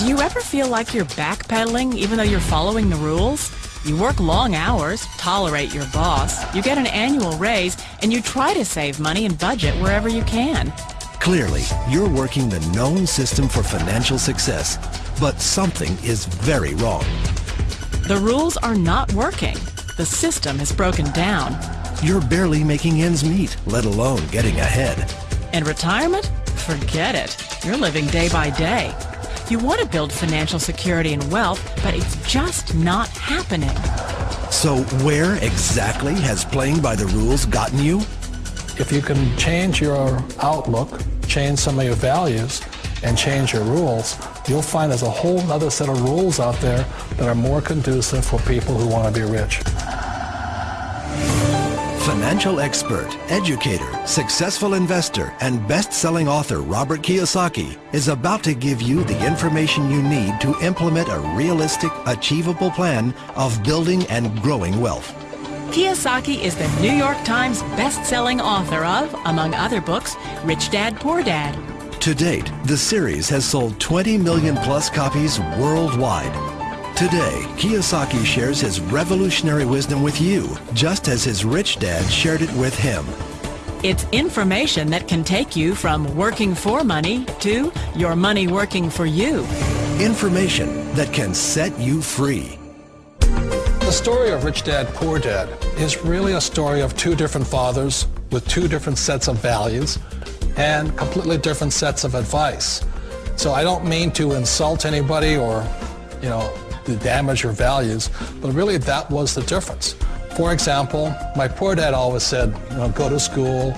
Do you ever feel like you're backpedaling even though you're following the rules? You work long hours, tolerate your boss, you get an annual raise, and you try to save money and budget wherever you can. Clearly, you're working the known system for financial success, but something is very wrong. The rules are not working. The system is broken down. You're barely making ends meet, let alone getting ahead. And retirement? Forget it. You're living day by day. You want to build financial security and wealth, but it's just not happening. So where exactly has playing by the rules gotten you? If you can change your outlook, change some of your values, and change your rules, you'll find there's a whole other set of rules out there that are more conducive for people who want to be rich. Financial expert, educator, successful investor, and best-selling author Robert Kiyosaki is about to give you the information you need to implement a realistic, achievable plan of building and growing wealth. Kiyosaki is the New York Times best-selling author of, among other books, Rich Dad, Poor Dad. To date, the series has sold 20 million plus copies worldwide. Today, Kiyosaki shares his revolutionary wisdom with you, just as his rich dad shared it with him. It's information that can take you from working for money to your money working for you. Information that can set you free. The story of Rich Dad, Poor Dad is really a story of two different fathers with two different sets of values and completely different sets of advice. So I don't mean to insult anybody or, to damage your values, but really that was the difference. For example, my poor dad always said, go to school,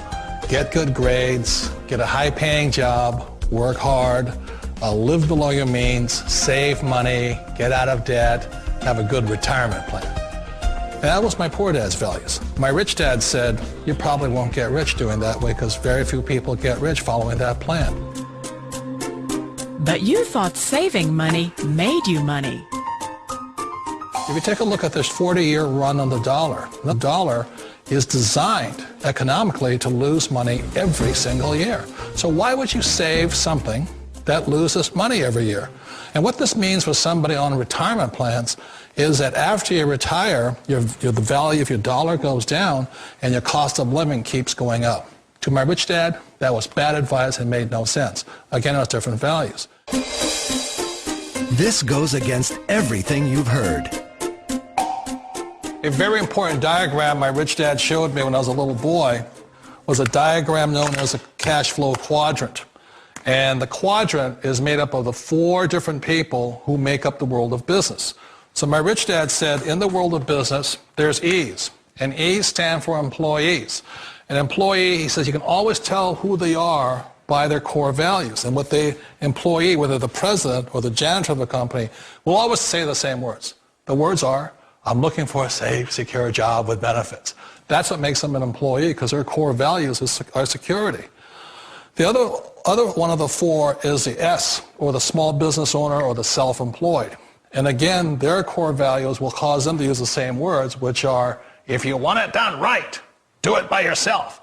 get good grades, get a high-paying job, work hard, live below your means, save money, get out of debt, have a good retirement plan. And that was my poor dad's values. My rich dad said, you probably won't get rich doing that way because very few people get rich following that plan. But you thought saving money made you money. If you take a look at this 40-year run on the dollar is designed economically to lose money every single year. So why would you save something that loses money every year? And what this means for somebody on retirement plans is that after you retire, the value of your dollar goes down and your cost of living keeps going up. To my rich dad, that was bad advice and made no sense. Again, it was different values. This goes against everything you've heard. A very important diagram my rich dad showed me when I was a little boy was a diagram known as a cash flow quadrant. And the quadrant is made up of the four different people who make up the world of business. So my rich dad said, in the world of business, there's E's. And E's stand for employees. An employee, he says, you can always tell who they are by their core values. And what the employee, whether the president or the janitor of the company, will always say the same words. The words are, I'm looking for a safe, secure job with benefits. That's what makes them an employee, because their core values are security. The other one of the four is the S, or the small business owner or the self-employed. And again, their core values will cause them to use the same words, which are, if you want it done right, do it by yourself.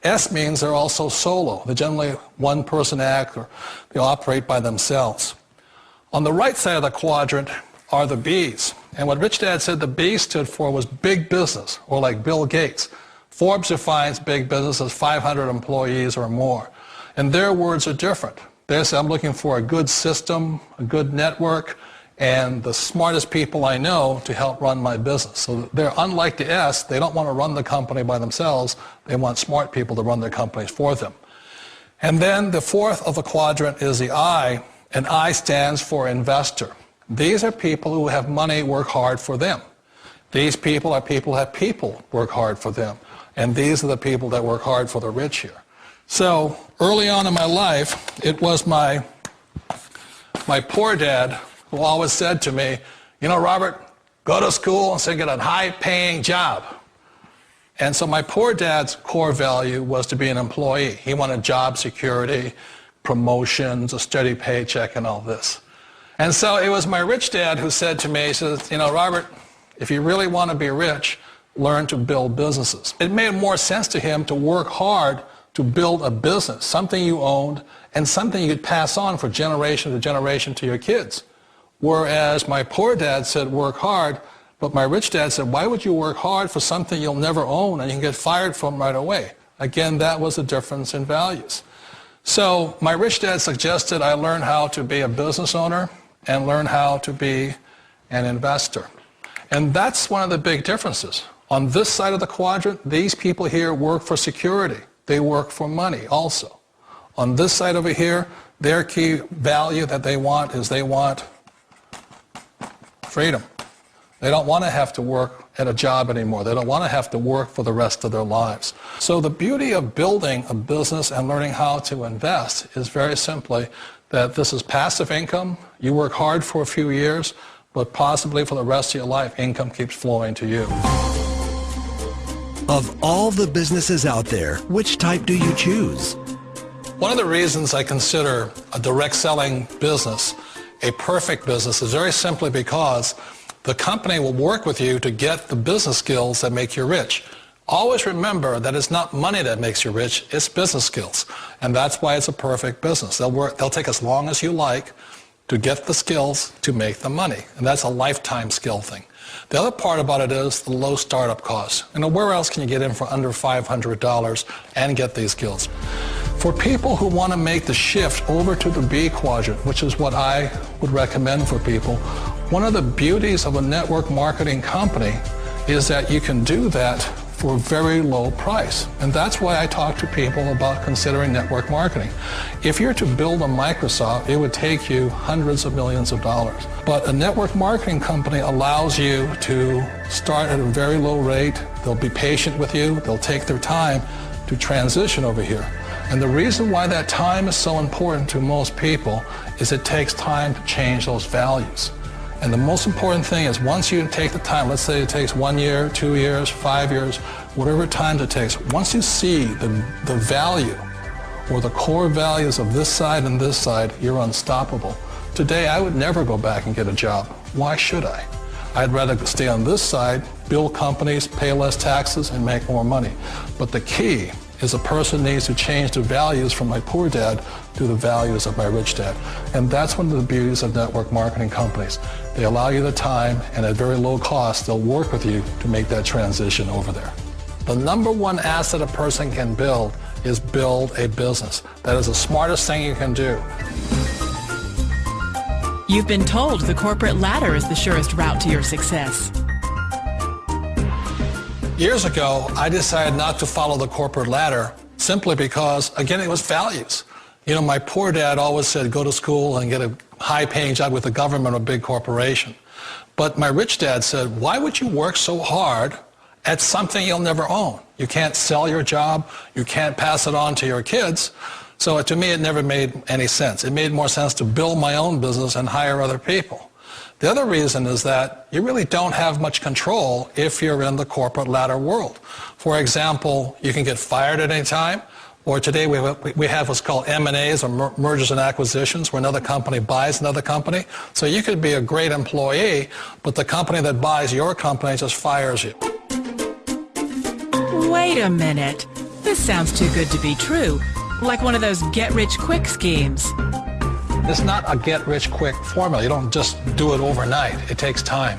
S means they're also solo. They're generally one-person act, or they operate by themselves. On the right side of the quadrant are the B's. And what Rich Dad said the B stood for was big business, or like Bill Gates. Forbes defines big business as 500 employees or more. And their words are different. They say, I'm looking for a good system, a good network, and the smartest people I know to help run my business. So they're unlike the S. They don't want to run the company by themselves. They want smart people to run their companies for them. And then the fourth of the quadrant is the I, and I stands for investor. These are people who have money work hard for them. These people are people who have people work hard for them. And these are the people that work hard for the rich here. So early on in my life, it was my poor dad who always said to me, Robert, go to school and get a high-paying job. And so my poor dad's core value was to be an employee. He wanted job security, promotions, a steady paycheck, and all this. And so it was my rich dad who said to me, he says, Robert, if you really want to be rich, learn to build businesses. It made more sense to him to work hard to build a business, something you owned, and something you could pass on for generation to generation to your kids. Whereas my poor dad said work hard, but my rich dad said, why would you work hard for something you'll never own and you can get fired from right away? Again, that was a difference in values. So my rich dad suggested I learn how to be a business owner and learn how to be an investor. And that's one of the big differences. On this side of the quadrant, these people here work for security. They work for money also. On this side over here, their key value that they want is they want freedom. They don't want to have to work at a job anymore. They don't want to have to work for the rest of their lives. So the beauty of building a business and learning how to invest is very simply that this is passive income. You work hard for a few years, but possibly for the rest of your life, income keeps flowing to you. Of all the businesses out there, which type do you choose? One of the reasons I consider a direct selling business a perfect business is very simply because the company will work with you to get the business skills that make you rich. Always remember that it's not money that makes you rich, it's business skills. And that's why it's a perfect business. They'll take as long as you like to get the skills to make the money. And that's a lifetime skill thing. The other part about it is the low startup costs. You know, where else can you get in for under $500 and get these skills? For people who want to make the shift over to the B quadrant, which is what I would recommend for people, one of the beauties of a network marketing company is that you can do that for a very low price. And that's why I talk to people about considering network marketing. If you're to build a Microsoft, it would take you hundreds of millions of dollars. But a network marketing company allows you to start at a very low rate. They'll be patient with you. They'll take their time to transition over here. And the reason why that time is so important to most people is it takes time to change those values. And the most important thing is once you take the time, let's say it takes 1 year, 2 years, 5 years, whatever time it takes, once you see the value or the core values of this side and this side, you're unstoppable. Today, I would never go back and get a job. Why should I? I'd rather stay on this side, build companies, pay less taxes, and make more money. But the key is a person needs to change the values from my poor dad to the values of my rich dad. And that's one of the beauties of network marketing companies. They allow you the time, and at very low cost, they'll work with you to make that transition over there. The number one asset a person can build is build a business. That is the smartest thing you can do. You've been told the corporate ladder is the surest route to your success. Years ago, I decided not to follow the corporate ladder simply because, again, it was values. You know, my poor dad always said, go to school and get a high-paying job with the government or a big corporation. But my rich dad said, why would you work so hard at something you'll never own? You can't sell your job. You can't pass it on to your kids. So to me, it never made any sense. It made more sense to build my own business and hire other people. The other reason is that you really don't have much control if you're in the corporate ladder world. For example, you can get fired at any time, or today we have what's called M&As, or mergers and acquisitions, where another company buys another company. So you could be a great employee, but the company that buys your company just fires you. Wait a minute. This sounds too good to be true. Like one of those get-rich-quick schemes. It's not a get-rich-quick formula. You don't just do it overnight. It takes time.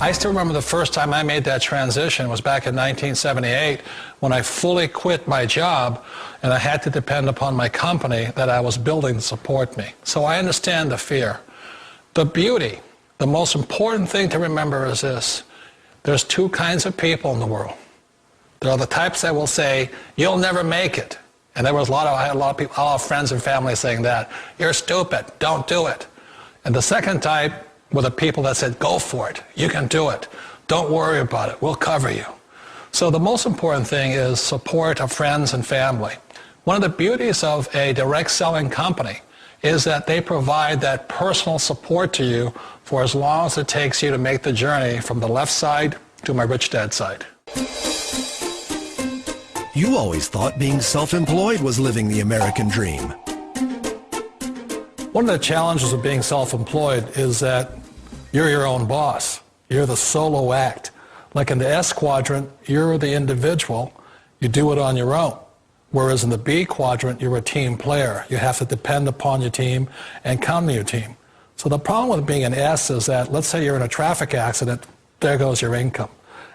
I still remember the first time I made that transition was back in 1978 when I fully quit my job and I had to depend upon my company that I was building to support me. So I understand the fear. The beauty, the most important thing to remember is this. There's two kinds of people in the world. There are the types that will say, you'll never make it. And I had a lot of people, a lot of friends and family saying that. You're stupid, don't do it. And the second type were the people that said, go for it, you can do it. Don't worry about it, we'll cover you. So the most important thing is support of friends and family. One of the beauties of a direct selling company is that they provide that personal support to you for as long as it takes you to make the journey from the left side to my rich dad side. You always thought being self-employed was living the American dream. One of the challenges of being self-employed is that you're your own boss. You're the solo act. Like in the S quadrant, you're the individual. You do it on your own. Whereas in the B quadrant, you're a team player. You have to depend upon your team and count on your team. So the problem with being an S is that, let's say you're in a traffic accident, there goes your income.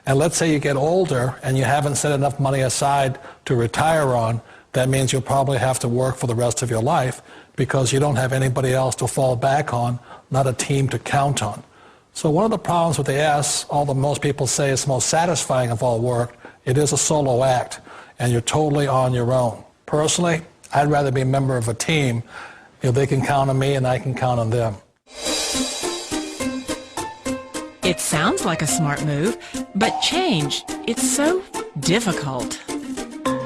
And let's say you get older and you haven't set enough money aside to retire on, that means you'll probably have to work for the rest of your life because you don't have anybody else to fall back on, not a team to count on. So one of the problems with the S, although most people say it's the most satisfying of all work, it is a solo act, and you're totally on your own. Personally, I'd rather be a member of a team. They can count on me and I can count on them. It sounds like a smart move, but change, it's so difficult.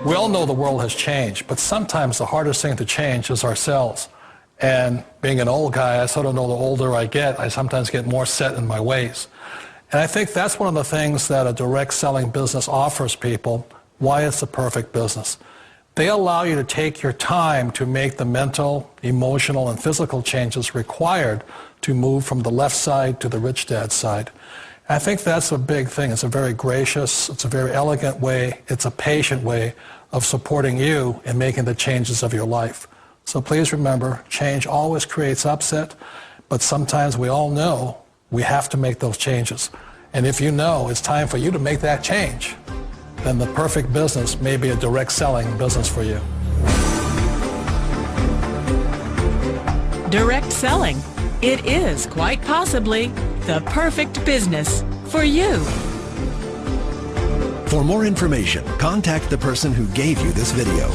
We all know the world has changed, but sometimes the hardest thing to change is ourselves. And being an old guy, I sort of know the older I get, I sometimes get more set in my ways. And I think that's one of the things that a direct selling business offers people, why it's the perfect business. They allow you to take your time to make the mental, emotional, and physical changes required to move from the left side to the rich dad side. I think that's a big thing. It's a very gracious, it's a very elegant way, it's a patient way of supporting you in making the changes of your life. So please remember, change always creates upset, but sometimes we all know we have to make those changes. And if you know it's time for you to make that change, then the perfect business may be a direct selling business for you. Direct selling. It is quite possibly the perfect business for you. For more information, contact the person who gave you this video.